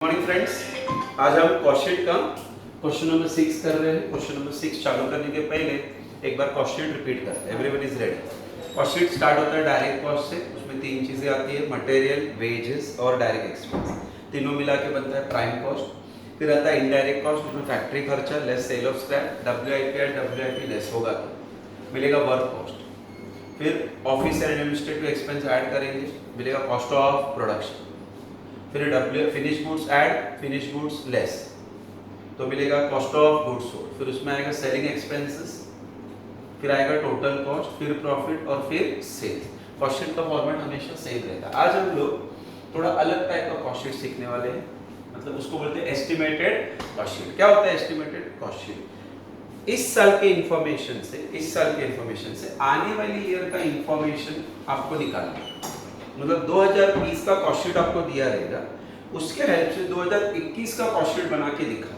Morning friends, आज हम cost का क्वेश्चन नंबर 6 कर रहे हैं। क्वेश्चन नंबर 6 चालू करने के पहले एक बार कॉस्ट रिपीट करते हैं। Everyone is ready. Cost start होता है डायरेक्ट कॉस्ट से। उसमें तीन चीजें आती है, मटेरियल, वेजेस और डायरेक्ट एक्सपेंस। तीनों मिला के बनता है प्राइम कॉस्ट। फिर आता है इनडायरेक्ट कॉस्ट, उसमें फैक्ट्री खर्चा less sale of scrap, WIP less होगा तो मिलेगा वर्क कॉस्ट। फिर office and administrative expense add करेंगे, मिलेगा कॉस्ट ऑफ प्रोडक्शन। फिर finish goods add, finish goods less तो मिलेगा कॉस्ट ऑफ गुड्स सोल्ड। फिर उसमें आएगा सेलिंग एक्सपेंसेस, फिर आएगा टोटल कॉस्ट, फिर प्रॉफिट और फिर सेल्स। कॉस्ट शीट का फॉर्मेट हमेशा सेम रहता है। आज हम लोग थोड़ा अलग टाइप का कॉस्ट शीट सीखने वाले हैं, मतलब उसको बोलते हैं एस्टिमेटेड कॉस्ट शीट। क्या होता है एस्टिमेटेड कॉस्ट शीट? इस साल के इंफॉर्मेशन से आने वाली ईयर का इंफॉर्मेशन आपको निकालना है। मतलब 2020 का कॉस्ट शीट आपको दिया रहेगा, उसके हेल्प से 2021 का कॉस्ट शीट बना के दिखा।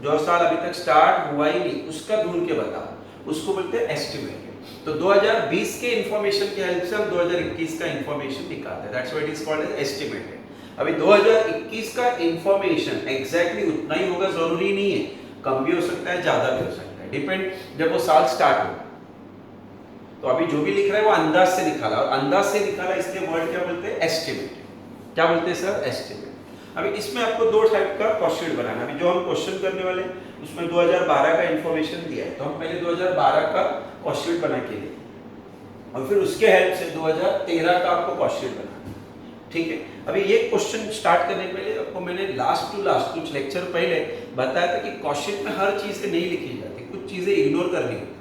जो साल अभी तक स्टार्ट हुआ ही नहीं उसका ढूंढ के बता, उसको बोलते हैं एस्टिमेटेड। तो 2020 के इंफॉर्मेशन की हेल्प से हम 2021 का इंफॉर्मेशन निकालते हैं। That's why it is called as estimated. अभी 2021 का इंफॉर्मेशन एग्जैक्टली उतना ही होगा जरूरी नहीं है, कम भी हो सकता है, ज्यादा भी हो सकता है, डिपेंड जब वो साल स्टार्ट हो। तो अभी जो भी लिख रहा है वो अंदाज से निकाला, और अंदाज से निकाला इसलिए वर्ड क्या बोलते हैं? एस्टिमेट। क्या बोलते हैं सर? एस्टिमेट। अभी इसमें आपको दो टाइप का कॉस्ट शीट बनाना है। अभी जो हम क्वेश्चन करने वाले उसमें 2012 का इंफॉर्मेशन दिया है, तो हम पहले 2012 का कॉस्ट शीट बना के देंगे और फिर उसके हेल्प से 2013 का आपको कॉस्ट शीट बनाना है। ठीक है। अभी ये क्वेश्चन स्टार्ट करने के पहले आपको मैंने लास्ट टू लास्ट कुछ लेक्चर पहले बताया था कि कॉस्ट शीट में हर चीजें नहीं लिखी जाती, कुछ चीजें इग्नोर करनी होती।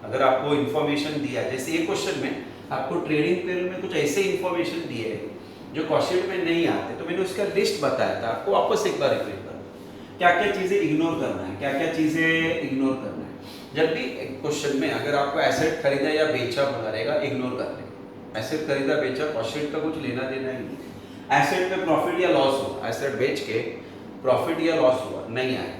अगर आपको इंफॉर्मेशन दिया है, जैसे ये क्वेश्चन में आपको ट्रेडिंग पीरियड में कुछ ऐसे इंफॉर्मेशन दिए हैं जो कॉस्ट शीट में नहीं आते, तो मैंने उसका लिस्ट बताया था आपको। वापस एक बार रिपीट करूं, क्या क्या चीजें इग्नोर करना है, क्या क्या चीजें इग्नोर करना है। जब भी क्वेश्चन में अगर आपको एसेट खरीदा या बेचा बोला रहेगा, इग्नोर कर लेंगे। एसेट खरीदा बेचा, कॉस्ट शीट का कुछ लेना देना ही नहीं। एसेट में प्रॉफिट या लॉस हुआ, एसेट बेच के प्रॉफिट या लॉस हुआ, नहीं आएगा।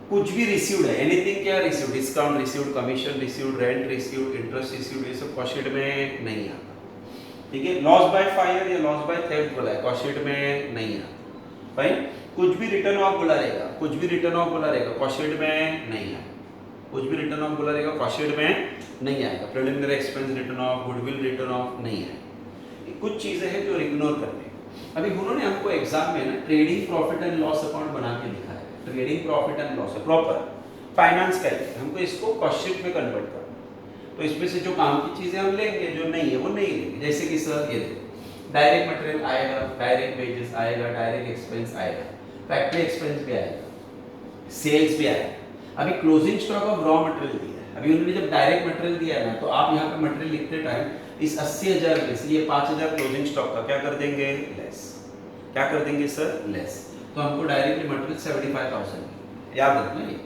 कुछ भी रिसीव्ड है, एनीथिंग क्या received, discount received, commission received, rent received, interest received, ये सब कॉस्ट शीट में नहीं आता। ठीक है। लॉस बाय फायर या लॉस बाय थेफ्ट बोला है, कॉस्ट शीट में नहीं आता। फाइन। कुछ भी रिटर्न ऑफ बोला रहेगा, कुछ भी रिटर्न ऑफ बोला रहेगा, कॉस्ट शीट में नहीं आएगा। कुछ भी रिटर्न ऑफ बोला रहेगा, कॉस्ट शीट में नहीं आएगा। Preliminary expense return of, goodwill return of नहीं आएगा। कुछ चीजें हैं जो इग्नोर करने। अभी उन्होंने हमको एग्जाम में ना trading profit and loss account बना के दिखाया। ट्रेडिंग प्रॉफिट एंड लॉस है प्रॉपर फाइनेंस का है, हमको इसको कॉस्ट शीट में कन्वर्ट करना। तो इसमें से जो काम की चीजें हम लेंगे, जो नहीं है वो नहीं लेंगे। जैसे कि सर ये डायरेक्ट मटेरियल आएगा, डायरेक्ट वेजेस आएगा, डायरेक्ट एक्सपेंस आएगा, फैक्ट्री एक्सपेंस भी आएगा, सेल्स भी आएगा। अभी closing stock of raw material दिया है। अभी उन्होंने जब डायरेक्ट मटेरियल दिया है ना, तो आप यहाँ पे मटेरियल लिखते टाइम इस 80,000 में से ये 5,000 क्लोजिंग स्टॉक का क्या कर देंगे? लेस। क्या कर देंगे सर? लेस। तो हमको डायरेक्टली मटेरियल 75,000 याद रखना ये।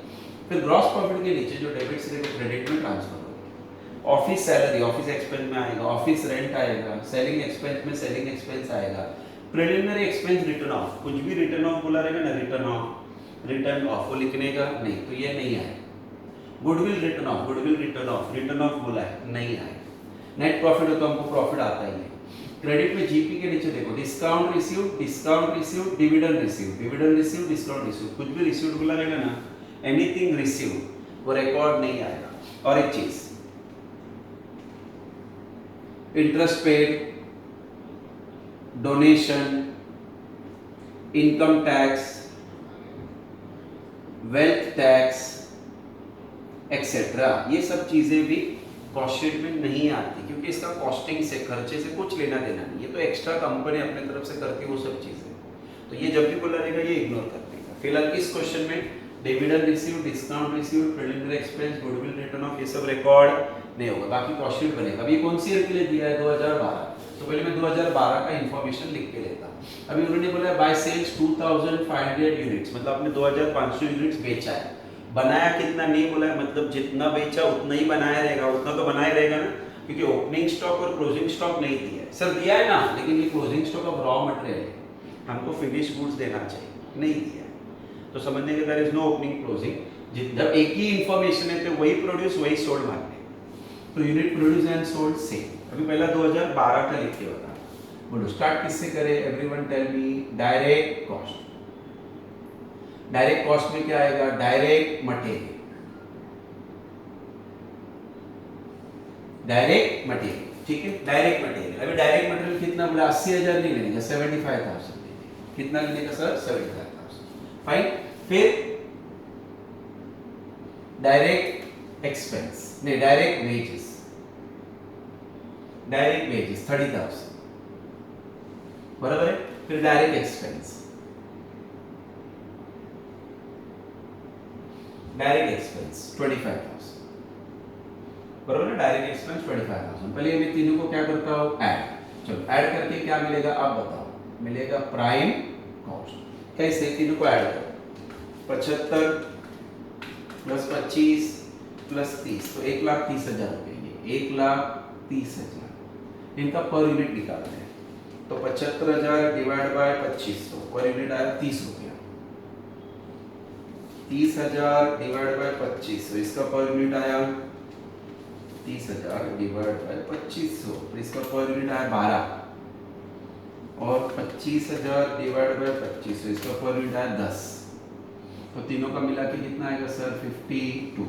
फिर ग्रॉस प्रॉफिट के नीचे जो डेबिट से क्रेडिट में ट्रांसफर होगा। ऑफिस सैलरी ऑफिस एक्सपेंस में आएगा, ऑफिस रेंट आएगा, सेलिंग एक्सपेंस में सेलिंग एक्सपेंस आएगा, प्रिलिमिनरी एक्सपेंस रिटर्न ऑफ, कुछ भी रिटर्न ऑफ बोला रहेगा ना, रिटर्न ऑफ वो लिखने का नहीं, तो ये नहीं आएगा। Goodwill return of, return of बोला है, नहीं आएगा। नेट प्रॉफिट हो तो हमको प्रॉफिट आता ही है। क्रेडिट में जीपी के नीचे देखो, discount received, dividend received, discount received, कुछ भी रिसीव्ड बोला रहेगा ना, एनीथिंग रिसीव्ड वो रिकॉर्ड नहीं आएगा। और एक चीज, interest paid, donation, income tax, wealth tax etcetera, ये सब चीजें भी कॉस्ट शीट में नहीं आती, क्योंकि इसका कॉस्टिंग से, खर्चे से कुछ लेना देना नहीं। ये तो एक्स्ट्रा कंपनी अपने तरफ से करती है वो सब चीजें, तो ये जब भी बोला रहेगा ये इग्नोर कर देगा। फिलहाल इस क्वेश्चन में dividend received, discount received, preliminary expense, goodwill return of, ये सब रिकॉर्ड नहीं होगा, बाकी कॉस्ट शीट बनेगा। अभी कौन सी ईयर के लिए दिया है? 2012। तो पहले मैं 2012 का इंफॉर्मेशन लिख के लेता। अभी उन्होंने बोला बाय सेल्स 2500 यूनिट्स, मतलब आपने 2500 यूनिट्स बेचा है। बनाया कितना नहीं बोला है, मतलब जितना बेचा उतना ही बनाया रहेगा, उतना तो बनाया रहेगा ना, क्योंकि ओपनिंग स्टॉक और क्लोजिंग स्टॉक नहीं दिया है। सर दिया है ना, लेकिन ये closing stock of raw material है, हमको फिनिश गुड्स देना चाहिए, नहीं दिया है। तो समझने के there is no opening closing. जब एक ही इंफॉर्मेशन है तो वही प्रोड्यूस वही सोल्ड मानते, तो unit produce and sold same. अभी पहला 2012 का लिख के बता, बोलो स्टार्ट किससे करें, everyone tell me. Direct cost. Direct cost में क्या आएगा, डायरेक्ट मटेरियल। डायरेक्ट मटेरियल, ठीक है, डायरेक्ट मटेरियल। अभी डायरेक्ट मटेरियल कितना बोला, 80,000 नहीं लेने का, 75,000। कितना लेने का सर, 75,000। फाइन। फिर डायरेक्ट एक्सपेंस, नहीं डायरेक्ट वेजेस। डायरेक्ट वेजेस 30,000, बराबर है। फिर डायरेक्ट एक्सपेंस, डायरेक्ट एक्सपेंस 25,000, बराबर है। Direct expense 25,000। पहले मैं तीनों को क्या करता हूँ, ऐड। चलो ऐड करके क्या मिलेगा आप बताओ, मिलेगा प्राइम कॉस्ट। कैसे, तीनों को ऐड करो, 75 प्लस 25 प्लस 30, तो 1,30,000 रुपये। 1,30,000 इनका पर यूनिट निकालते हैं। तो 75,000 डिवाइड बाय 2500, पर यूनिट आया 30 रुपया। 30,000 डिवाइड बाय 2500, इसका पर यूनिट आया 30,000 डिवाइड बाय 2500, तो इसका पर यूनिट आया 12। और 25,000 डिवाइड बाय 2500, इसका पर यूनिट आया 10। तो तीनों का मिला के कितना आएगा सर, 52।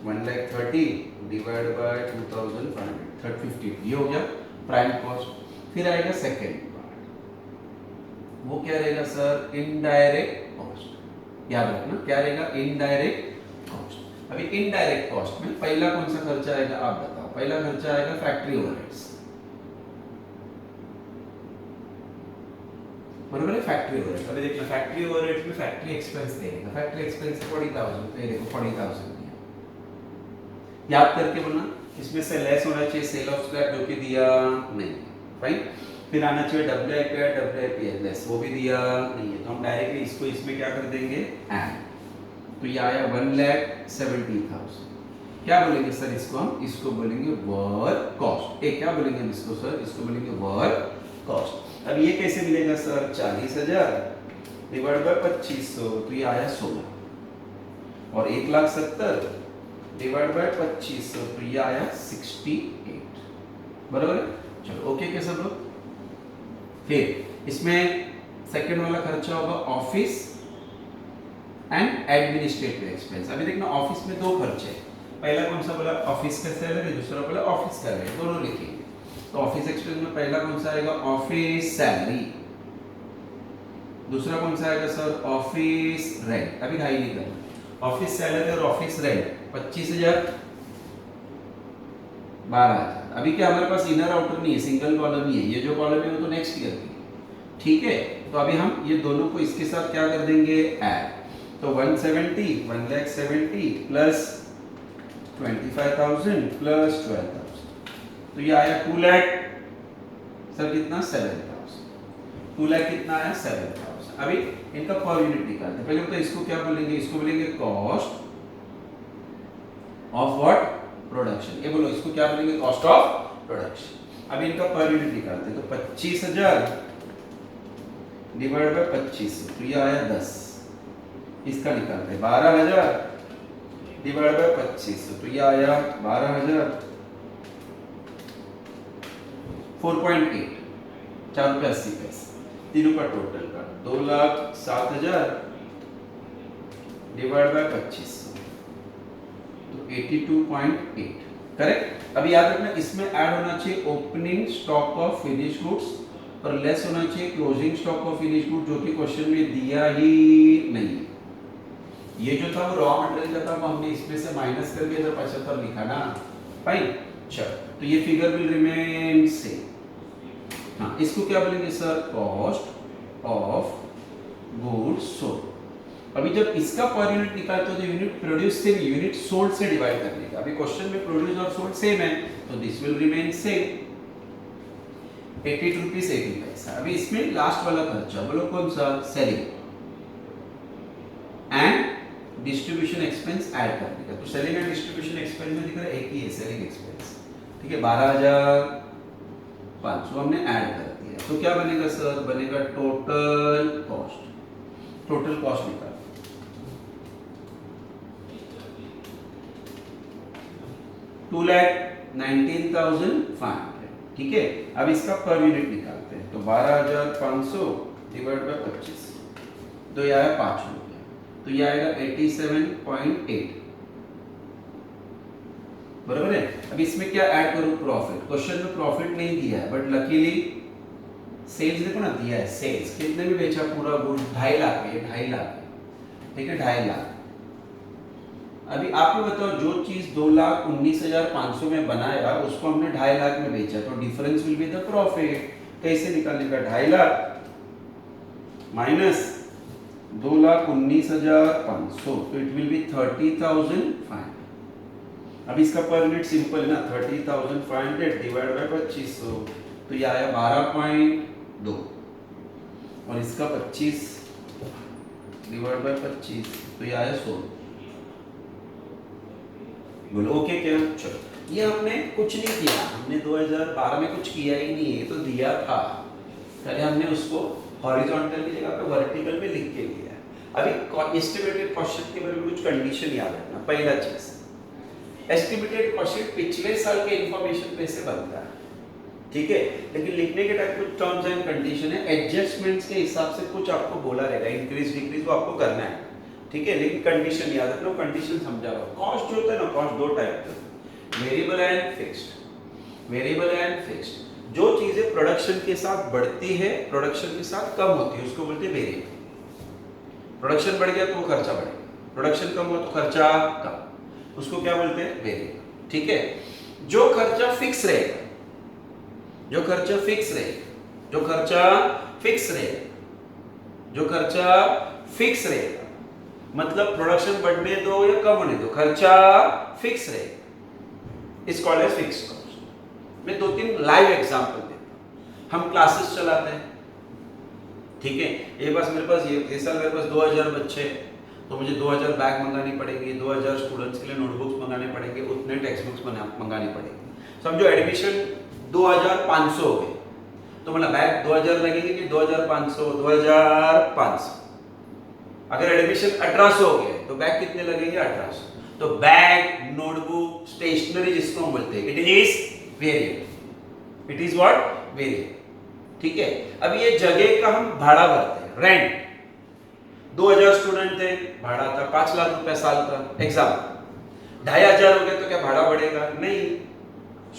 1,30,000 divide by 2,500, 52। ये हो गया प्राइम कॉस्ट। फिर आएगा सेकेंड पार्ट, वो क्या रहेगा सर, इनडायरेक्ट कॉस्ट। याद रखना क्या रहेगा, इनडायरेक्ट कॉस्ट। अभी इनडायरेक्ट कॉस्ट में पहला कौन सा खर्चा आएगा आप बताओ। पहला खर्चा आएगा फैक्ट्री ओवरहेड्स, बराबर है। फैक्ट्री ओवरहेड्स, अभी देखना फैक्ट्री ओवरहेड्स में फैक्ट्री एक्सपेंस देगा। फैक्ट्री एक्सपेंस 40,000, तो ये देखो 40,000 दिया। याद करके बोलना, इसमें से लेस होना चाहिए सेल ऑफ स्क्रैप, जो कि दिया नहीं, फाइन। फिर आना चाहिए WIP लेस, वो भी दिया नहीं है, तो हम डायरेक्टली इसको इसमें क्या कर देंगे, ऐड। तो ये आया 1,70,000। क्या बोलेंगे सर इसको, हम इसको बोलेंगे वर्क कॉस्ट। क्या बोलेंगे हम इसको सर, इसको बोलेंगे वर्क कॉस्ट। अब ये कैसे मिलेगा सर, 40,000 डिवाइड बाय 2500, तो ये आया 16। और 1,70,000 डिवाइड बाय 2500, तो ये आया 68, बराबर है। चलो ओके के सब लोग। फिर इसमें सेकंड वाला खर्चा होगा ऑफिस एंड एडमिनिस्ट्रेटिव एक्सपेंस। अभी देखना ऑफिस में दो खर्चे, पहला कौन सा बोला, ऑफिस का सैलरी, दूसरा बोला ऑफिस का रेंट, दोनों लिखेंगे। तो ऑफिस एक्सपेंस में पहला कौन सा आएगा, ऑफिस सैलरी। दूसरा कौन सा आएगा सर, ऑफिस रेंट। अभी घाई नहीं करना, ऑफिस सैलरी और ऑफिस रेंट 25,000 12,000। अभी क्या हमारे पास इनर आउटर नहीं है, सिंगल कॉलम ही है, ये जो कॉलम है वो तो नेक्स्ट ईयर की, ठीक है। तो अभी हम ये दोनों को इसके साथ क्या कर देंगे, ऐड। तो 1,70,000 प्लस 25,000 प्लस 12,000, तो ये आया 2 लाख सर, कितना 7,000। 2 लाख कितना आया, 7,000। अभी इनका पर यूनिट निकालते हैं। पहले तो इसको क्या बोलेंगे, इसको बोलेंगे कॉस्ट ऑफ व्हाट, प्रोडक्शन। ये बोलो इसको क्या बोलेंगे, कॉस्ट ऑफ प्रोडक्शन। अभी इनका पर यूनिट निकालते हैं। तो 25,000 डिवाइड बाय 2500, तो ये आया 10। इसका निकालते हैं 12,000 डिवाइड बाय 2500, तो ये आया 12,000। 4.8, 4.80 तीनों का टोटल का 2,07,000 डिवाइड बाय 2500, तो 82.8, करेक्ट। अभी याद रखना इसमें ऐड होना चाहिए opening stock of finish goods और लेस होना चाहिए closing stock of finish good, जो कि क्वेश्चन में दिया ही नहीं। ये जो था वो रॉ मटेरियल का था, वो हमने इसमें से माइनस करके इधर 75 लिखा ना, फाइन। चलो तो ये फिगर विल रिमेन सेम। हाँ, इसको क्या बोलेंगे sir, cost of goods sold. अभी जब इसका पर यूनिट निकालते हो तो यूनिट प्रोड्यूस से यूनिट सोल्ड से डिवाइड करने का। अभी क्वेश्चन में प्रोड्यूस और सोल्ड सेम है, तो this will remain same, 82 rupees 80 पैसा। अभी इसमें लास्ट वाला खर्चा बोलो कौन सा, selling and distribution expense add करने का। तो सेलिंग एंड डिस्ट्रीब्यूशन एक्सपेंस में दिख रहा है एक ही है, सेलिंग एक्सपेंस, ठीक है। 12,500 हमने ऐड कर दिया, तो क्या बनेगा सर, बनेगा टोटल कॉस्ट। टोटल कॉस्ट निकाल 2,19,500, ठीक है, अब इसका पर यूनिट निकालते हैं। तो 12,500 डिवाइड बाय 25, तो ये आया 5 रुपये, तो ये आएगा 87.8, बराबर है। अब इसमें क्या ऐड करूं, प्रॉफिट। क्वेश्चन में प्रॉफिट नहीं दिया है, बट लकीली सेल्स देखो ना दिया है। सेल्स कितने में बेचा पूरा गुड, 2.5 लाख में, 2.5 लाख, ठीक है, 2.5 लाख। अभी आप ही बताओ, जो चीज 2,19,500 में बनाया उसको हमने 2.5 लाख में बेचा, तो difference will be the profit. कैसे निकालने का, 2.5 लाख माइनस 2,19,500, तो इट विल बी 30,500। अब इसका पर यूनिट सिंपल है ना, 30,500 डिवाइड बाय 2500, तो ये आया 12.2, और इसका 25 डिवाइड बाय 25, तो ये आया 100। बोलो ओके क्या? चलो, ये हमने कुछ नहीं किया, हमने 2012 में कुछ किया ही नहीं है, तो दिया था, पहले हमने उसको हॉरिजॉन्टल की जगह पे वर्टिकल में लिख के लिया। अभी एस्टिमेटेड कॉस्ट के बारे में कुछ कंडीशन याद रखना। पहला चीज, एस्टिमेटेड कॉस्ट पिछले साल के इंफॉर्मेशन पे से बनता है, ठीक है, लेकिन लिखने के टाइम कुछ टर्म्स एंड कंडीशन है, एडजस्टमेंट्स के हिसाब से कुछ आपको बोला रहेगा, इंक्रीज डिक्रीज वो आपको करना है, ठीक है, लेकिन कंडीशन याद रखना, कंडीशन समझा रहा हूं। कॉस्ट जो होता है ना, कॉस्ट दो टाइप का, variable and fixed. Variable and fixed, जो चीजें प्रोडक्शन के साथ बढ़ती है, प्रोडक्शन के साथ कम होती है, उसको बोलते हैं वेरिएबल। प्रोडक्शन बढ़ गया तो खर्चा बढ़ेगा, प्रोडक्शन कम हुआ तो खर्चा कम, उसको क्या बोलते हैं, वेरिएबल, ठीक है। जो खर्चा फिक्स रहेगा, जो खर्चा फिक्स रहेगा, जो खर्चा फिक्स रहेगा, जो खर्चा फिक्स रहेगा, मतलब प्रोडक्शन बढ़ने दो या कम होने दो, खर्चा फिक्स रहेगा, इस कॉल्ड एज फिक्स्ड कॉस्ट। मैं 2-3 लाइव एग्जांपल देता हूं। हम क्लासेस चलाते हैं, ठीक है, ये बस मेरे पास ये साल मेरे पास 2000 बच्चे, तो मुझे 2000 बैग मंगानी पड़ेगी, 2000 स्टूडेंट्स के लिए नोटबुक्स मंगाने पड़ेंगे, उतने टेक्स्ट बुक्स मंगानी पड़ेगी। समझो एडमिशन 2500 हो गए, तो मतलब बैग 2000 लगेंगे कि 2500, 2500। अगर एडमिशन 1800 हो गए तो बैग कितने लगेंगे, 1800। तो बैग, नोटबुक, स्टेशनरी जिसको हम बोलते हैं, it is variable, it is what, variable, ठीक है। अब ये जगह का हम भाड़ा भरते हैं, रेंट। 2000 स्टूडेंट थे, भाड़ा था 5 लाख रुपए साल का, एग्जाम। 2500 हो गए तो क्या भाड़ा बढ़ेगा, नहीं।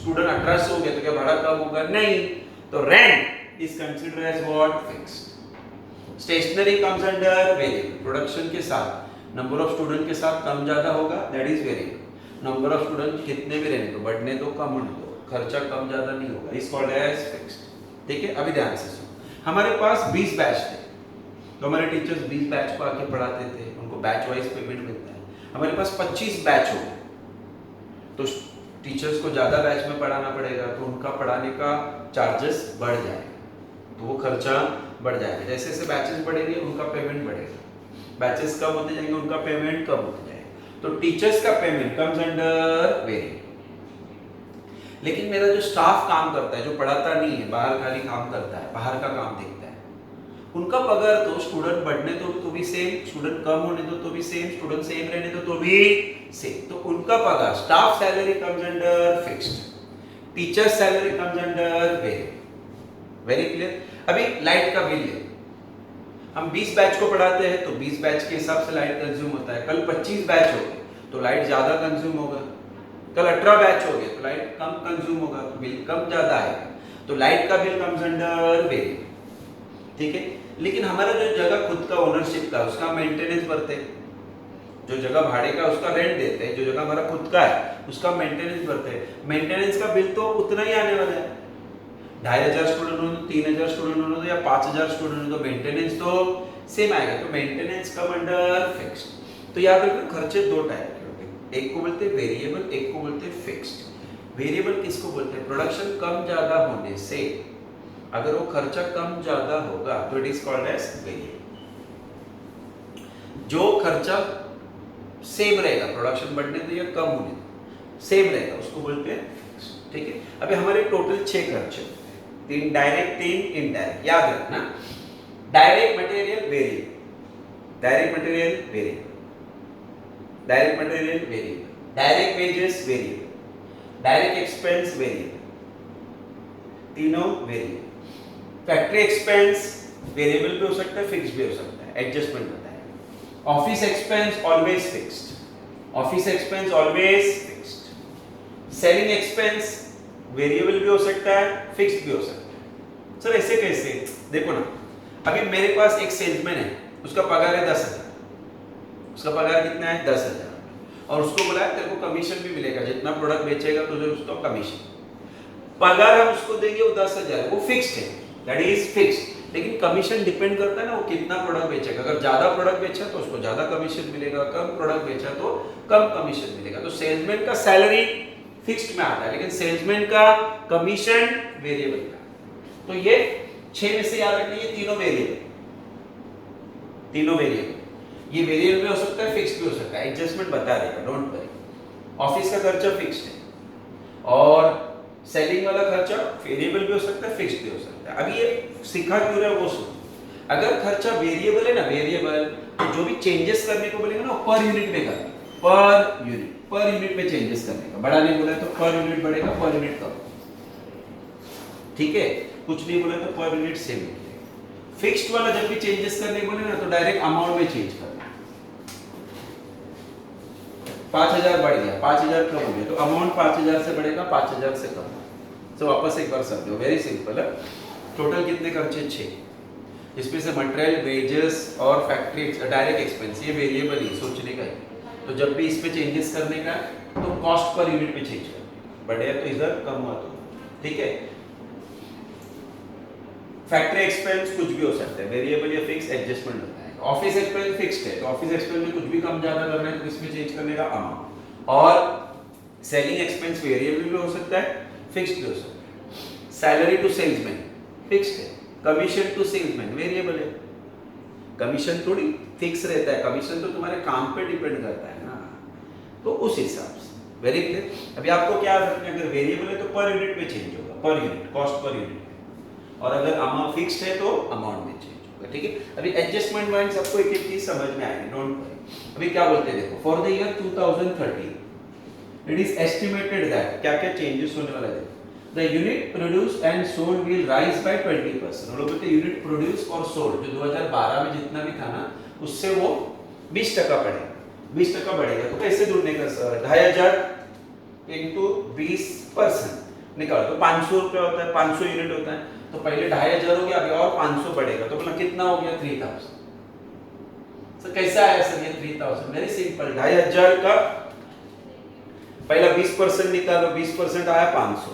स्टूडेंट 1800 हो गए तो क्या भाड़ा कम होगा, नहीं। तो rent is considered as what, fixed. Stationery comes under variable, production के साथ नंबर ऑफ स्टूडेंट के साथ कम ज्यादा होगा, that is variable. Number of student कितने भी रहने दो, बढ़ने दो कम होने दो, खर्चा कम ज्यादा नहीं होगा, इस कॉल्ड एज फिक्स्ड, ठीक है। अभी ध्यान से सुनो, हमारे पास 20 बैच थे, तो हमारे टीचर्स 20 बैच को आके पढ़ाते थे, उनको बैच वाइज पेमेंट मिलता है। हमारे पास 25 बैच हो गए, तो टीचर्स को ज्यादा बैच में पढ़ाना पड़ेगा, तो उनका पढ़ाने का चार्जेस बढ़ जाएगा, तो वो खर्चा बढ़ जाएगा। जैसे जैसे बैचेस बढ़ेंगे उनका पेमेंट बढ़ेगा, बैचेस कम होते जाएंगे उनका पेमेंट कम होते जाएगा। तो टीचर्स का पेमेंट कम्स अंडर वेरिएबल। लेकिन मेरा जो स्टाफ काम करता है, जो पढ़ाता नहीं है, बाहर खाली काम करता है, बाहर का काम देखता है, उनका पगार तो स्टूडेंट बढ़ने दो तो भी सेम, स्टूडेंट कम होने दो तो भी सेम, स्टूडेंट सेम रहने दो तो भी सेम, तो उनका पगार, staff salary comes under fixed, teacher salary comes under variable. Very clear. अभी लाइट का बिल है, हम 20 बैच को पढ़ाते हैं तो 20 बैच के हिसाब से लाइट कंज्यूम होता है। कल 25 बैच हो गए तो लाइट ज्यादा कंज्यूम होगा, कल 18 बैच हो गए तो लाइट कम कंज्यूम होगा, तो बिल कम ज्यादा आएगा, तो लाइट का बिल कम्स अंडर वेरिएबल, ठीक है। लेकिन हमारा जो जगह खुद का ओनरशिप का, उसका मेंटेनेंस भरते हैं, जो जगह भाड़े का उसका रेंट देते हैं, जो जगह हमारा खुद का है उसका मेंटेनेंस भरते हैं। मेंटेनेंस का बिल तो उतना ही आने वाला है, 2500 स्टूडेंट हो तो 3000 स्टूडेंट हो तो या 5000 स्टूडेंट हो तो मेंटेनेंस तो सेम आएगा, तो मेंटेनेंस कम अंडर फिक्स्ड। तो याद रखना, खर्चे दो टाइप के होते हैं, एक को बोलते हैं वेरिएबल, एक को बोलते हैं फिक्स्ड। वेरिएबल किसको बोलते हैं, प्रोडक्शन कम ज्यादा होने से अगर वो खर्चा कम ज्यादा होगा तो it is called as variable. जो खर्चा सेम रहेगा, प्रोडक्शन बढ़ने दो या कम होने दो, सेम रहेगा, उसको बोलते हैं फिक्स्ड, ठीक है। अभी हमारे टोटल 6 खर्चे, 3 डायरेक्ट 3 इनडायरेक्ट, याद रखना। Direct material variable, direct material variable, direct material variable, direct wages variable, direct expense variable, तीनों वेरिएबल। फैक्ट्री एक्सपेंस वेरिएबल भी हो सकता है, फिक्स भी हो सकता है, एडजस्टमेंट बताया। Office expense always fixed, office expense always fixed. Selling expense variable भी हो सकता है, फिक्स्ड भी हो सकता है। सर ऐसे कैसे? देखो ना, अभी मेरे पास एक सेल्समैन है, उसका पगार है 10,000, उसका पगार कितना है 10,000, और उसको बोला है तेरे को कमीशन भी मिलेगा, जितना प्रोडक्ट बेचेगा तुझे उसका कमीशन। पगार हम उसको देंगे वो 10,000, वो फिक्स्ड है, दैट इज फिक्स्ड। लेकिन कमीशन डिपेंड करता है ना वो कितना प्रोडक्ट बेचेगा। अगर ज्यादा प्रोडक्ट बेचा तो उसको ज्यादा कमीशन मिलेगा, कम प्रोडक्ट बेचा तो कम कमीशन मिलेगा। तो सेल्समैन का सैलरी फिक्स्ड में आता है, लेकिन सेल्समैन का कमीशन वेरिएबल का। तो ये 6 में से याद रखिए, ये तीनों वेरिएबल, तीनों वेरिएबल। ये वेरिएबल भी हो सकता है, फिक्स्ड भी हो सकता है, एडजस्टमेंट बता देगा, डोंट वरी। ऑफिस का खर्चा फिक्स्ड है और सेलिंग वाला खर्चा वेरिएबल भी हो सकता है, फिक्स्ड भी हो सकता है। अभी ये सीखा क्यों रहा है वो सुनो। अगर खर्चा वेरिएबल है ना, वेरिएबल, तो जो भी चेंजेस करने को बोलेंगे ना पर यूनिट में करना, पर यूनिट में चेंजेस करने का। बड़ा नहीं बोला तो पर यूनिट बढ़ेगा, पर यूनिट कम, ठीक है। कुछ नहीं बोला तो पर यूनिट सेम लिखेगा। फिक्स्ड वाला जब भी चेंजेस करने बोले ना तो डायरेक्ट अमाउंट में चेंज करना। 5,000 बढ़ गया, 5,000 कम हो गया, तो अमाउंट 5,000 से बढ़ेगा, 5,000 से कम। तो वापस एक बार समझो, वेरी सिंपल है। टोटल कितने खर्चे? 6। इसमें से मटेरियल, वेजेस और फैक्ट्री डायरेक्ट एक्सपेंस, ये वेरिएबल ही सोचने का है। तो जब भी इसमें चेंजेस करने का तो कॉस्ट पर यूनिट में चेंज करना, बढ़े तो इधर, कम हुआ तो, ठीक है। फैक्ट्री एक्सपेंस कुछ भी हो सकता है, वेरिएबल या फिक्स, एडजस्टमेंट होता है। ऑफिस एक्सपेंस फिक्स्ड है, तो ऑफिस एक्सपेंस में कुछ भी कम ज्यादा करना है तो इसमें चेंज करने का अमाउंट। और सेलिंग एक्सपेंस वेरिएबल भी हो सकता है, फिक्स्ड भी हो सकता है। सैलरी टू सेल्समैन फिक्स्ड है, कमीशन टू सेल्समैन वेरिएबल है। कमीशन थोड़ी फिक्स रहता है, कमीशन तो तुम्हारे काम पे डिपेंड करता है ना, तो उस हिसाब से। Very clear. अभी आपको क्या रखना है, अगर वेरिएबल है तो पर यूनिट में चेंज होगा, per unit, cost per unit, और अगर अमाउंट फिक्स्ड है तो अमाउंट में चेंज होगा, ठीक है। अभी एडजस्टमेंट माइंड सबको एक एक चीज समझ में आएगी, डोंट वरी। अभी क्या बोलते हैं देखो, for the year 2030 it is estimated that, क्या क्या चेंजेस होने वाला है। The unit produce and sold will rise by 20%। वो लोग बोलते हैं यूनिट प्रोड्यूस और सोल्ड जो 2012 में जितना भी था ना, उससे वो 20% बढ़ेगा, 20% बढ़ेगा। तो कैसे ढूंढने का सर? 2,500 इंटू 20% निकालो तो 500 रुपया होता है, 500 यूनिट होता है। तो पहले 2,500 हो गया, अभी और 500 बढ़ेगा, तो बोला कितना हो गया? 3,000। तो कैसा आया सर ये 3,000? वेरी सिंपल, 2,500 का पहला 20% निकालो, 20% आया 500,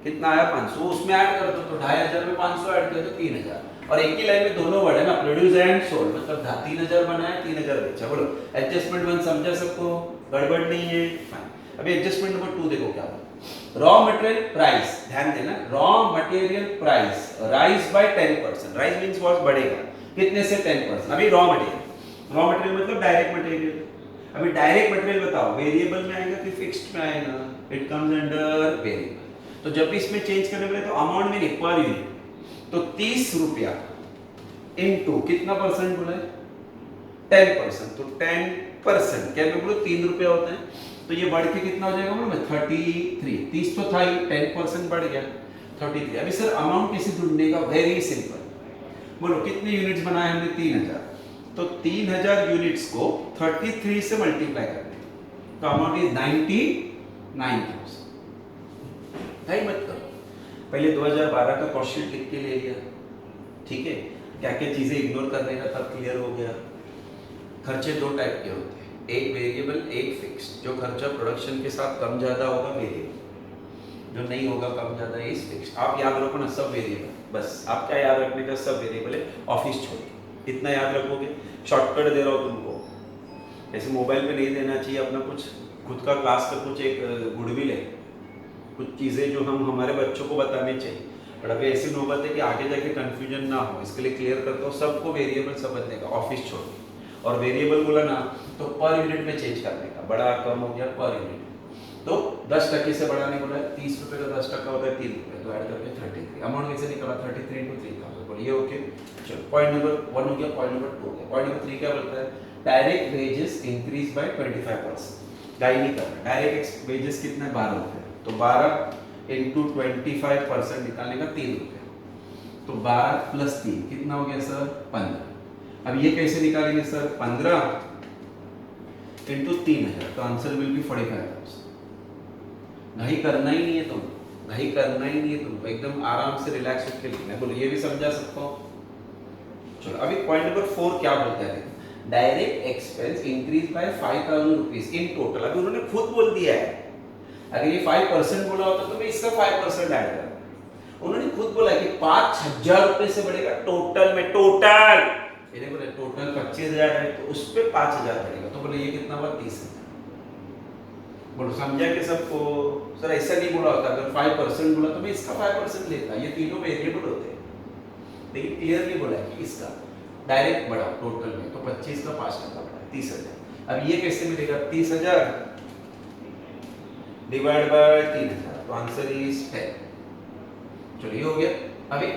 कितना आया? 500, उसमें ऐड कर दो, तो 2,500 में 500 ऐड कर दो, 3,000। और एक ही लाइन में दोनों वर्ड है ना, प्रोड्यूस एंड सोल्ड, मतलब 3,000 बनाया, 3,000 बेचा। बोलो एडजस्टमेंट 1 समझा सबको? गड़बड़ नहीं है? अभी एडजस्टमेंट नंबर 2 देखो क्या होता। रॉ मटेरियल प्राइस, ध्यान देना, raw material price rise by 10%। Rise means what? बढ़ेगा, कितने से? 10%। अभी रॉ मटेरियल मतलब डायरेक्ट मटेरियल। अभी डायरेक्ट मटेरियल बताओ, वेरिएबल में आएगा कि फिक्स्ड में आएगा? It comes under variable. तो जब भी इसमें चेंज करने वाले तो अमाउंट में नहीं, पर यूनिट। तो 30 रुपया इनटू कितना परसेंट बोला है? 10%। तो 10% क्या मैं बोलूं 3 रुपया होता है, तो ये बढ़ के कितना हो जाएगा बोलो? 33। 30 तो था ही, 10% बढ़ गया 33। अभी सर अमाउंट कैसे ढूंढने का? वेरी सिंपल, बोलो कितने यूनिट्स बनाए हमने? 3,000। तो 3,000 यूनिट्स को 33 से मल्टीप्लाई करने, तो अमाउंट इज 99,000। नहीं मत करो, पहले 2012 का कॉस्ट शीट लिख के ले लिया, ठीक है। क्या क्या चीजें इग्नोर करने का तब क्लियर हो गया। खर्चे 2 टाइप के होते हैं, एक वेरिएबल, एक फिक्स्ड। जो खर्चा प्रोडक्शन के साथ कम ज्यादा होगा वेरिएबल, जो नहीं होगा कम ज्यादा इज फिक्स्ड। आप याद रखो ना, सब वेरिएबल, बस आप क्या याद रखने का? सब वेरिएबल है, ऑफिस छोड़ के इतना याद रखोगे। शॉर्टकट दे रहा हूँ तुमको, ऐसे मोबाइल पे नहीं देना चाहिए। अपना कुछ खुद का क्लास का कुछ एक गुडविल है, कुछ चीज़ें जो हम हमारे बच्चों को बतानी चाहिए। बट अभी ऐसी नौबत है कि आगे जाके कंफ्यूजन ना हो, इसके लिए क्लियर करता हूँ। सबको वेरिएबल समझने का, ऑफिस छोड़ के। और वेरिएबल बोला ना तो पर यूनिट में चेंज करने का, बड़ा कम हो गया पर यूनिट। तो 10% से बढ़ाने बोला है, 30 रुपये का 10% होता है 3 रुपये, तो ऐड करके 33। अमाउंट कैसे निकला? 33 इंटू 3,000। बोलिए ओके। चलो पॉइंट नंबर 1 हो गया, पॉइंट नंबर 2 हो गया। पॉइंट नंबर 3 क्या बोलता है? Direct wages increase by 25%। गाई नहीं करना, डायरेक्ट वेजेस कितना है? 12 रुपये। तो 12 इंटू 25% निकालने का 3 रुपये, तो 12 प्लस 3 कितना हो गया सर 15। अब ये कैसे निकालेंगे सर 15 इंटू 3000, तो आंसर विल बी 45,000। घाई करना ही नहीं है तुम, घाई करना ही नहीं है तुमको, एकदम आराम से रिलैक्स होकर लिखना है। बोलो ये भी समझा सकता हूँ। चलो अभी पॉइंट नंबर 4 क्या बोलता है, direct expense increase by 5,000 rupees in total. अभी उन्होंने खुद बोल दिया है, अगर ये 5% बोला होता तो मैं इसका 5% ऐड करता। उन्होंने खुद बोला कि 5,000 रुपए से बढ़ेगा टोटल में, टोटल मैंने बोला टोटल 25,000 है तो उस पे 5,000 बढ़ेगा, तो बोले ये कितना हुआ 30,000। बोलो समझा कि सबको? सर ऐसा नहीं बोला होता, अगर 5% बोला तो मैं इसका 5% लेता, ये तीनों वेरिएबल होते हैं, लेकिन क्लियरली बोला है कि इसका डायरेक्ट बढ़ा टोटल में, तो 25 का 5% बढ़ा 30,000। अब ये कैसे मिलेगा 30,000 डिवाइड बाय 3,000, तो आंसर इज 10। चलो ये हो गया। अभी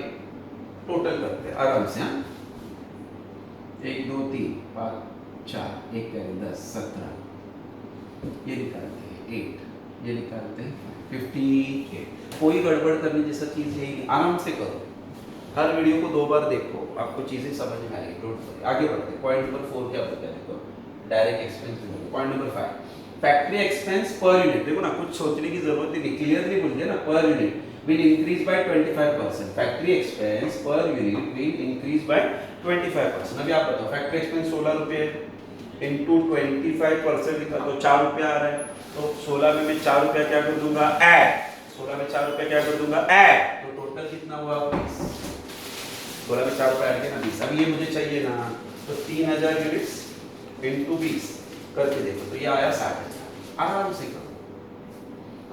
टोटल करते हैं आराम से। 1 2 3 5 4 1 10 17, ये निकालते हैं 8, ये निकालते हैं 58। कोई गड़बड़ करने जैसा चीज है नहीं, आराम से करो। हर वीडियो को 2 बार देखो, आपको चीजें समझ में आएगी। Don't worry. आगे बढ़ते हैं। पॉइंट नंबर 4 क्या बोलता है देखो, direct expense. Point number 5 factory expense per unit. देखो ना, कुछ सोचने की जरूरत ही नहीं, क्लियरली बोल दिया ना, per unit will increase by 25%। Factory expense per unit will increase by 25%। अभी आप बताओ, फैक्ट्री एक्सपेंस 16 रुपए इंटू 25% लिखा तो 4 रुपया आ रहा है, तो 16 में मैं 4 रुपया क्या कर दूंगा ऐड, 16 में 4 रुपया क्या कर दूंगा ऐड, तो टोटल कितना हुआ 20। 16 में 4 रुपया ऐड किया ना 20। अब ये मुझे चाहिए ना, तो 3000 यूनिट्स इंटू 20 करके देखो, तो ये आया 60,000। आराम से करो,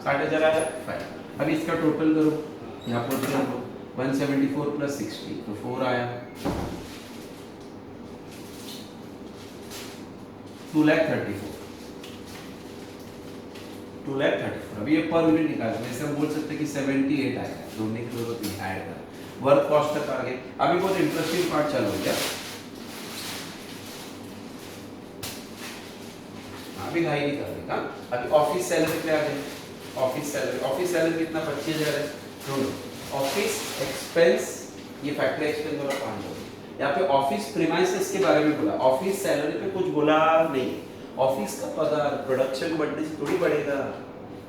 60,000 आया 5। अब इसका टोटल करो, यहाँ पर करो 174 प्लस 60, तो 4 आया 2,34। 2,34। अभी ये पर यूनिट निकाल, वैसे हम बोल सकते हैं कि 78 आएगा, ढूंढने की जरूरत नहीं, ऐड कर वर्क कॉस्ट तक आ गए। अभी बहुत इंटरेस्टिंग पार्ट चालू हो गया, अभी घाई नहीं कर रहे। अभी ऑफिस सैलरी पे आ गए। ऑफिस सैलरी कितना 25,000 है। ऑफिस एक्सपेंस, ये फैक्ट्री एक्सपेंस वाला पॉइंट हो गया। यहाँ पे ऑफिस प्रीमाइसेस के बारे में बोला, ऑफिस सैलरी पे कुछ बोला नहीं। ऑफिस का पगार प्रोडक्शन बढ़ने से थोड़ी बढ़ेगा,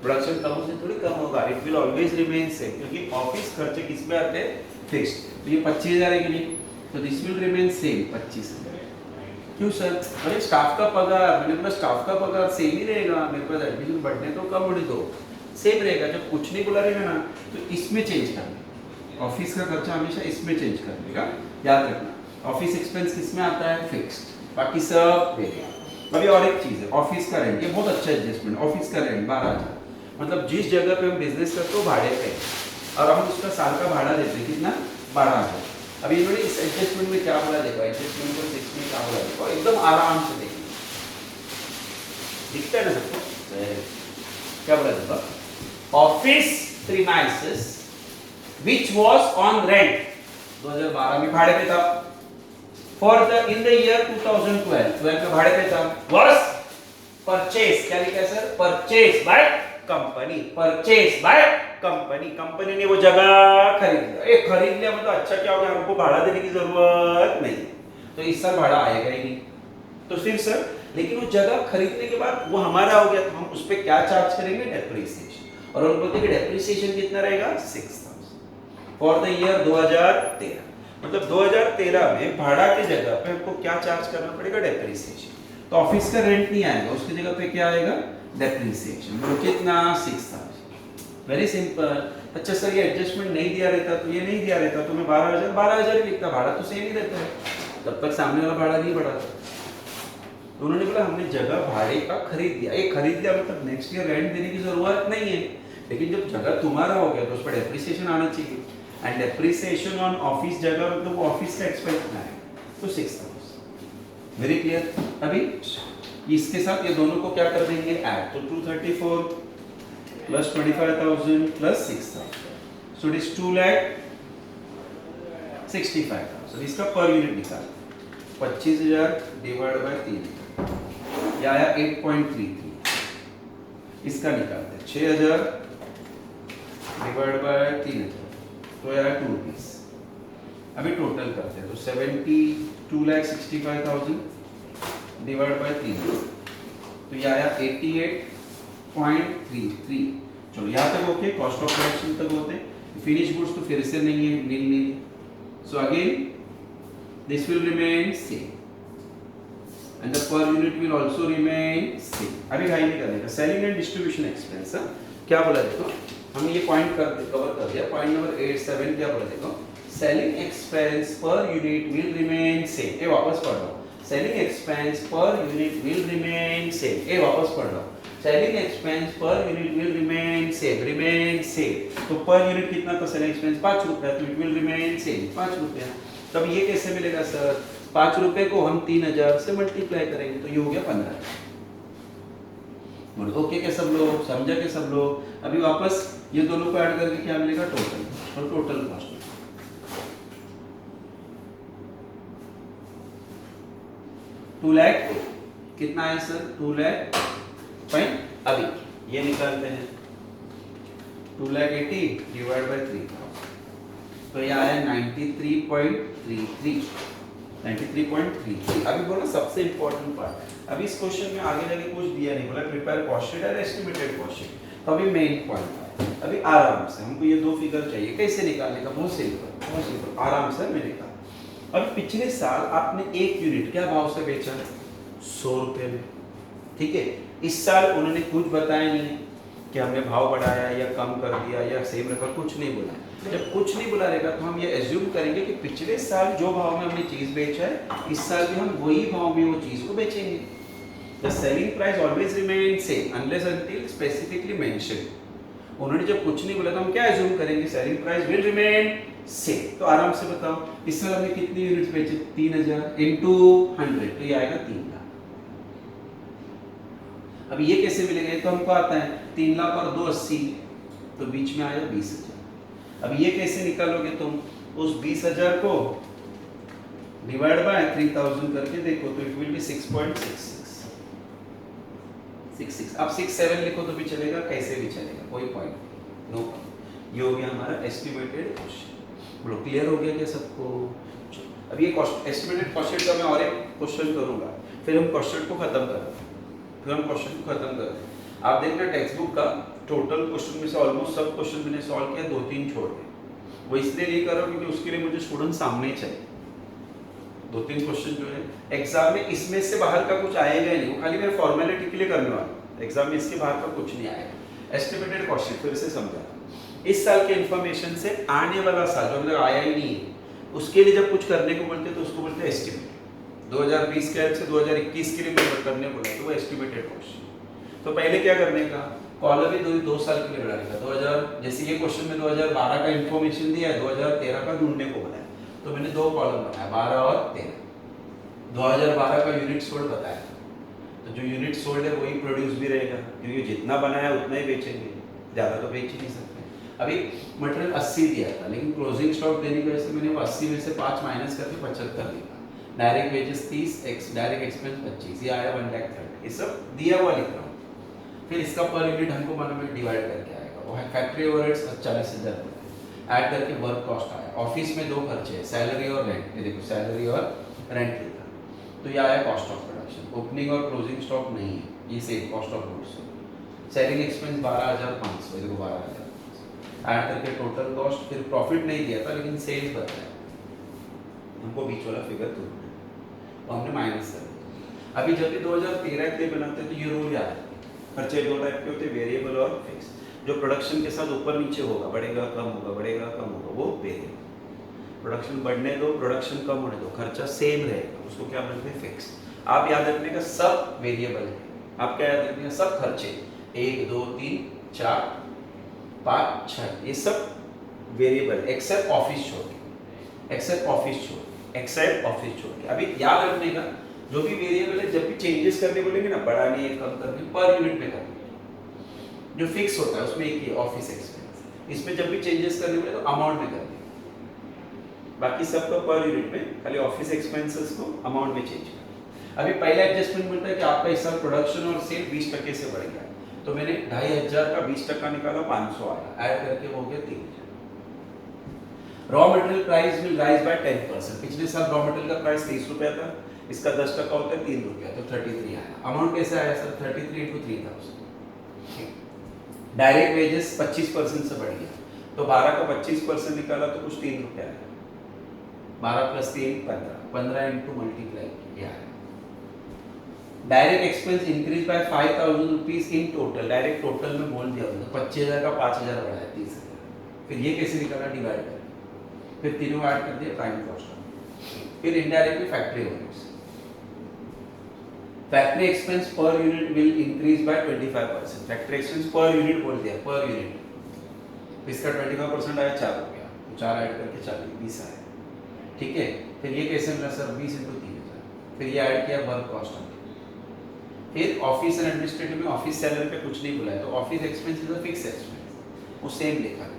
प्रोडक्शन कम से थोड़ी कम होगा, it will always remain same, क्योंकि ऑफिस खर्चे किस पे आते हैं फिक्स्ड। तो ये 25,000 है कि नहीं, तो दिस विल रिमेन सेम 25,000। क्यों सर? अरे स्टाफ का पगार, मैंने बोला स्टाफ का पगार सेम ही रहेगा, मेरे पास एडमिशन बढ़ने तो कम बढ़े तो सेम रहेगा। जब कुछ नहीं बोला रहेगा ना, तो इसमें चेंज करना, ऑफिस का खर्चा हमेशा इसमें चेंज करने का याद रखना। ऑफिस एक्सपेंस किस में आता है फिक्स्ड, बाकी सब वेरिएबल। अभी और एक चीज है, ऑफिस का रेंट, ये बहुत अच्छा एडजस्टमेंट। ऑफिस का रेंट 12,000, मतलब जिस जगह पे हम बिजनेस करते हो भाड़े पे, और हम उसका साल का भाड़ा देते हैं कितना 12,000। अभी इन्होंने इस एडजस्टमेंट में क्या बोला देखो, एडजस्टमेंट को 6 में क्या बोला देखो, एकदम आराम से देखिए, दिखता है ना सबको। क्या बोला देखो, office premises which was on rent, 2012 में भाड़े पे था, for the in the year 2012 में भाड़े पे था, वाज परचेज, क्या लिखा है sir, purchase by company, purchase by company. Company ने वो जगह खरीद लिया। ये खरीद लिया मतलब अच्छा क्या हो गया, हमको भाड़ा देने की जरूरत नहीं, तो इस साल भाड़ा आएगा ही नहीं। तो फिर सर, लेकिन वो जगह खरीदने के बाद वो हमारा हो गया, तो हम उस पे क्या चार्ज करेंगे, डेप्रिसिएशन। और हम बोलते हैं कि डेप्रिसिएशन कितना रहेगा 6,000 फॉर द ईयर 2013। मतलब 2013 में भाड़ा की जगह पे हमको क्या चार्ज करना पड़ेगा, डेप्रिसिएशन। तो ऑफिस का रेंट नहीं आएगा, उसकी जगह पे क्या आएगा, डेप्रिसिएशन। वो कितना 6,000। Very simple. अच्छा सर, ये एडजस्टमेंट नहीं दिया रहता तो ये नहीं दिया रहता तो मैं 12,000 ही लिखता, भाड़ा तो सेम ही रहता है, तब तक सामने वाला भाड़ा नहीं बढ़ा। तो उन्होंने बोला हमने जगह भाड़े का खरीद लिया। ये खरीद लिया मतलब नेक्स्ट ईयर रेंट देने की जरूरत नहीं है, लेकिन जब जगह तुम्हारा हो गया तो उस पर डेप्रिसिएशन आना चाहिए। एंड डेप्रिसिएशन ऑन ऑफिस जगह मतलब वो ऑफिस का एक्सपेंस ना है, तो 6,000। Very clear. अभी इसके साथ ये दोनों को क्या कर देंगे ऐड, तो 234 plus 25,000 plus 6,000, so it is 2,65,000। इसका पर यूनिट निकाल, 25,000 डिवाइड बाय 3, ये आया 8.33। इसका निकालते हैं 6,000 डिवाइड बाय 3000 तो यार 2 रुपीस। अभी टोटल करते हैं तो 72,65,000 डिवाइड बाय 3 तो ये आया 88.33। चलो यहाँ तक ओके, कॉस्ट ऑफ प्रोडक्शन तक होते हैं। फिनिश गुड्स तो फिर से नहीं है, nil nil, so again this will remain same and the per unit will also remain same. अभी हाई नहीं करने का, सेलिंग एंड डिस्ट्रीब्यूशन एक्सपेंस क्या बोला देखो, हम ये पॉइंट कवर कर दिया। पॉइंट नंबर 87 क्या बोला देखो, सेलिंग एक्सपेंस पर यूनिट विल रिमेन सेम। ये वापस पढ़ रहा हूँ, सेलिंग एक्सपेंस पर यूनिट विल रिमेन सेम। ये वापस पढ़ रहा हूँ, सेलिंग एक्सपेंस पर unit will remain same, remain same. तो पर यूनिट कितना था सेलिंग एक्सपेंस, 5 रुपया, तो इट विल रिमेन सेम 5 रुपया। तब ये कैसे मिलेगा सर, 5 रुपए को हम 3000 से मल्टीप्लाई करेंगे तो ये हो गया 15। ओके क्या सब लोग, समझा क्या सब लोग। अभी वापस ये दोनों को ऐड करके क्या मिलेगा, टोटल, और टोटल कॉस्ट 2 लाख कितना है सर, 2 लाख फाइन। अभी ये निकालते हैं 2,80,000 डिवाइड बाय 3 तो ये आया 93.33। अभी बोला सबसे इंपॉर्टेंट पार्ट, अभी इस क्वेश्चन में आगे जाके कुछ दिया नहीं, बोला प्रिपेयर कॉस्ट शीट और एस्टिमेटेड कॉस्ट शीट। तो अभी मेन पॉइंट है, अभी आराम से हमको ये दो फिगर चाहिए, कैसे निकालने का, बहुत सिंपल आराम से मैंने कहा। अब पिछले साल आपने 1 यूनिट क्या भाव से बेचा, 100 रुपए में, ठीक है। इस साल उन्होंने कुछ बताया नहीं कि हमने भाव बढ़ाया या कम कर दिया या सेम रखा, कुछ नहीं बोला। जब कुछ नहीं बोला रहेगा तो हम ये एज्यूम करेंगे कि पिछले साल जो भाव में हमने चीज बेचा है, इस साल भी हम वही भाव में वो चीज को बेचेंगे। The selling price always remain same unless until specifically mentioned. उन्होंने जब कुछ नहीं बोला तो हम क्या एज्यूम करेंगे, selling price will remain same. तो आराम से बताओ, इस साल हमने कितनी यूनिट्स बेचे, 3000 इनटू 100 तो ये आएगा 3 लाख। अब ये कैसे मिलेगा, ये तो हमको आता है 3 लाख और 2 80 तो बीच में आया 20,000। अब ये कैसे निकालोगे तुम, उस 20,000 को डिवाइड बाय 3000 करके देखो तो इट विल बी 6.66। अब 6-7 लिखो तो भी चलेगा, कैसे भी चलेगा, कोई पॉइंट नो पॉइंट। ये हो गया हमारा एस्टिमेटेड क्वेश्चन। बोलो क्लियर हो गया क्या सबको। अब ये एस्टिमेटेड क्वेश्चन का मैं और एक क्वेश्चन करूंगा, फिर हम क्वेश्चन को खत्म करेंगे। आप देखना टेक्स्ट बुक का टोटल क्वेश्चन में से ऑलमोस्ट सब क्वेश्चन मैंने सॉल्व किया, 2-3 छोड़ दिए। वो इसलिए नहीं कर रहा हूं क्योंकि उसके लिए मुझे स्टूडेंट सामने ही चाहिए। 2-3 क्वेश्चन जो है एग्जाम में इसमें से बाहर का कुछ आएगा ही नहीं, वो खाली मैं फॉर्मेलिटी के लिए करने वाला हूं। एग्जाम में इसके बाहर का कुछ नहीं आएगा। एस्टिमेटेड क्वेश्चन फिर से समझा, इस साल के इंफॉर्मेशन से आने वाला साल जो मतलब आया ही नहीं है, उसके लिए जब कुछ करने को बोलते हैं तो उसको बोलते हैं एस्टिमेट। 2020 के से 2021 के लिए पेपर करने बोला तो वो एस्टिमेटेड क्वेश्चन। तो पहले क्या करने का, कॉलम ही 2 साल के लिए बढ़ाने का। 2000 जैसे ये क्वेश्चन में 2012 का इंफॉर्मेशन दिया है, 2013 का ढूंढने को बोला है, तो मैंने 2 कॉलम बनाया 12 और 13। 2012 का यूनिट सोल्ड बताया, तो जो यूनिट सोल्ड है वही प्रोड्यूस भी रहेगा, क्योंकि जितना बनाया उतना ही बेचेंगे, ज़्यादा तो बेच ही नहीं सकते। अभी मटेरियल 80 दिया था, लेकिन क्लोजिंग स्टॉक देने की वजह से मैंने वो 80 में से 5 माइनस करके 75 लिखा। डायरेक्ट वेजेस 30, डायरेक्ट एक्सपेंस 25, ये आया 1,30,000। ये सब दिया हुआ लिख रहा हूँ। फिर इसका पर यूनिट हमको मालूम है डिवाइड करके आएगा, वो है फैक्ट्री ओवरहेड्स 40,000 ऐड करके वर्क कॉस्ट आया। ऑफिस में 2 खर्चे हैं, सैलरी और रेंट। ये देखो सैलरी और रेंट लिखा, तो ये आया कॉस्ट ऑफ प्रोडक्शन। ओपनिंग और क्लोजिंग स्टॉक नहीं है, ये same cost of goods. Selling expense 12,500, देखो 12,500 ऐड करके टोटल कॉस्ट। फिर प्रॉफिट नहीं दिया था लेकिन सेल्स बताया हमको, बीच वाला फिगर तो हमने माइनस कर दिया। अभी जब भी 2013 के लिए बनाते हैं तो ये रूल याद है, खर्चे 2 टाइप के होते हैं, वेरिएबल और फिक्स। जो प्रोडक्शन के साथ ऊपर नीचे होगा, बढ़ेगा कम होगा, बढ़ेगा कम होगा, वो वेरिएबल। प्रोडक्शन बढ़ने दो, प्रोडक्शन कम होने दो, खर्चा सेम रहेगा, उसको क्या बोलते हैं, फिक्स। आप याद रखने का सब वेरिएबल है, आप क्या याद रखने का, सब खर्चे 1 2 3 4 5 6 ये सब वेरिएबल एक्सेप्ट ऑफिस छोड़ के, एक्सेप्ट ऑफिस छोड़ के। अभी याद रखने का जो भी वेरिएबल है, जब भी चेंजेस करने बोलेंगे ना, बढ़ाने या कम करने, पर यूनिट में करने। जो फिक्स होता है उसमें एक ही ऑफिस एक्सपेंस, इसमें जब भी चेंजेस करने बोले तो अमाउंट में करने, बाकी सबका पर यूनिट में, खाली ऑफिस एक्सपेंसेस को अमाउंट में चेंज करना। अभी पहला एडजस्टमेंट मिलता है कि आपका इस साल प्रोडक्शन और सेल 20% से बढ़ गया, तो मैंने 2500 का 20% निकाला, 500 आया, ऐड करके हो गया 3000। Raw material price will rise by 10%। पिछले साल रॉ मटेरियल का प्राइस 30 रुपया था, इसका 10% होता है 3 रुपया, तो 33 आया। अमाउंट कैसे आया सर? 33 into 3000। डायरेक्ट वेजेस 25% से बढ़ गया, तो 12 का 25% निकाला तो कुछ 3 रुपया आया। 12 + 3 15, 15 इंटू मल्टीप्लाई किया है। Direct expense increase by 5000 rupees in total. Direct total में बोल दिया हमने 25,000 का 5,000 बढ़ाया 30,000। फिर ये कैसे निकाला? डिवाइड करके, फिर तीनों ऐड कर दिया प्राइम कॉस्ट। फिर indirectly factory overheads. Factory expense पर unit will increase by 25%। Factory expense per unit बोल दिया, पर यूनिट। इसका 25% आया 4 रुपया, तो 4 ऐड करके 40, 20 आया। ठीक है, फिर ये कैसे मिला सर? 20 into 3000। फिर ये ऐड किया वर्क कॉस्ट। फिर ऑफिस एंड एडमिनिस्ट्रेटिव में ऑफिस सैलरी पे कुछ नहीं बुलाया, तो office expense is a fix expense, वो सेम लिखा है।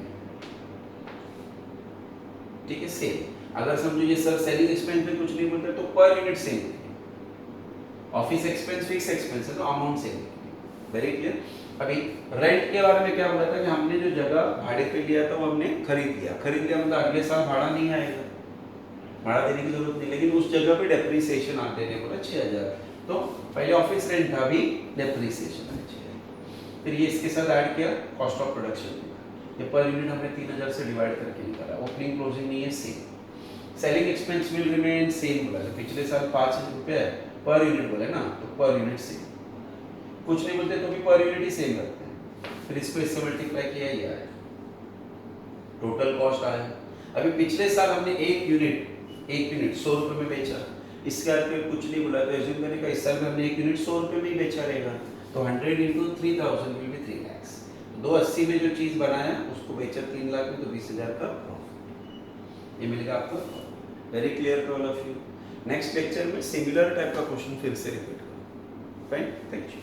ठीक है, सेम। अगर समझो ये सर सेलिंग एक्सपेंस में कुछ नहीं बोलते तो per unit same. Office expense fix expense है तो अमाउंट सेम। Very clear. अभी रेंट के बारे में क्या बोला था कि हमने जो जगह भाड़े पे लिया था वो हमने खरीद लिया। खरीद लिया मतलब अगले साल भाड़ा नहीं आएगा, भाड़ा देने की जरूरत नहीं, लेकिन उस जगह पे डेप्रिसिएशन आप देने बोला 6000। तो पहले ऑफिस रेंट था, अभी डेप्रिसिएशन है 6000। फिर ये इसके साथ ऐड किया कॉस्ट ऑफ प्रोडक्शन। ये पर यूनिट हमने 3000 से डिवाइड करके निकाला। ओपनिंग क्लोजिंग नहीं है, same. Selling expense will remain same बोला, पिछले साल 5 रुपए पर यूनिट बोले ना, तो पर यूनिट सेम। कुछ नहीं बोलते तो भी पर यूनिट ही सेम रखते हैं। फिर इसको इससे मल्टीप्लाई किया, ये आया टोटल कॉस्ट आया। अभी पिछले साल हमने एक यूनिट 100 रुपए में बेचा, इसके आगे कुछ नहीं बोला, तो एज्यूम करने का इस साल में हमने एक यूनिट 100 रुपए में ही बेचा रहेगा, तो 100 into 3000 विल बी 3 लाख। 280 में जो चीज बनाया उसको बेचा 3 लाख में, तो 20,000 का प्रॉफिट ये मिलेगा आपको। Very clear to all of you. Next lecture में सिमिलर टाइप का क्वेश्चन फिर से रिपीट करो। Fine, thank you.